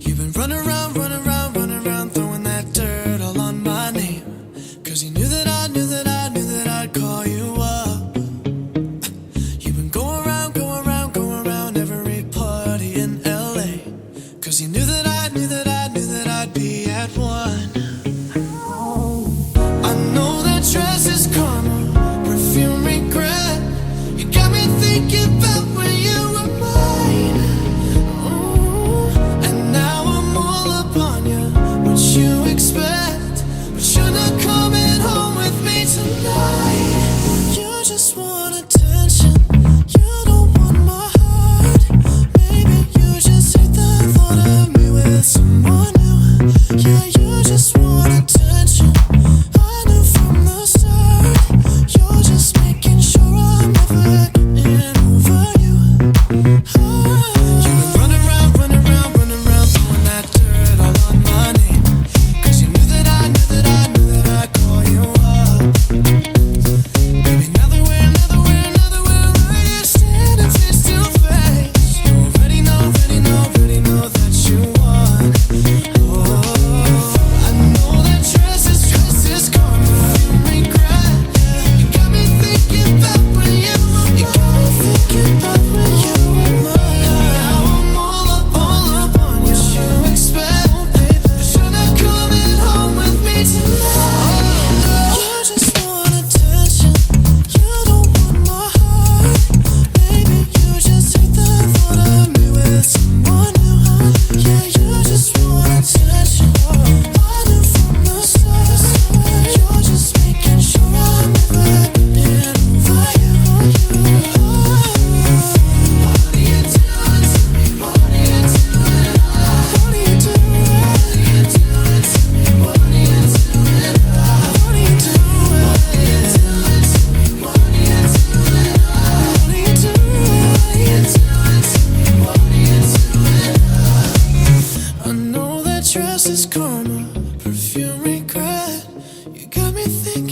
You've been running around, running around, running around, throwing that dirt all on my name. 'Cause you knew that I knew that I knew that I'd call you up. You've been going around, going around, going around every party in LA. 'Cause you knew that I knew that I knew that I'd be at one. I know that dress is karma, perfume regret. You got me thinking about when you were mine. And now I'm all up on you. What you expect? But you're not coming home with me tonight. You just want attention. You don't want my heart. Maybe you just hate the thought of me with someone new. Yeah, you just want attention. I knew from the start. You're just making sure I'm never getting over you. You've been running around, running around, running around, throwing that dirt all on my name. 'Cause you knew that I knew that I knew that I'd call you up. Baby, now that we're right here standing face to face, you already know that you won. I know that dress is karma, you regret. You got me thinking about when you were mine. Now I'm all up on you. What you expect? But you're not coming home with me tonight. You just want attention. You don't want my heart. Maybe you just hate the thought of me with someone new. Yeah, you just want attention. I knew from the start. You're just making sure I'm never getting over you. What are you doing to me? What are you doing? What are you doing? What are you doing to me? What are you doing? What are you doing to me? What are you doing? What are you doing to me? What are you doing? I know that dress is karma, perfume regret. You got me thinking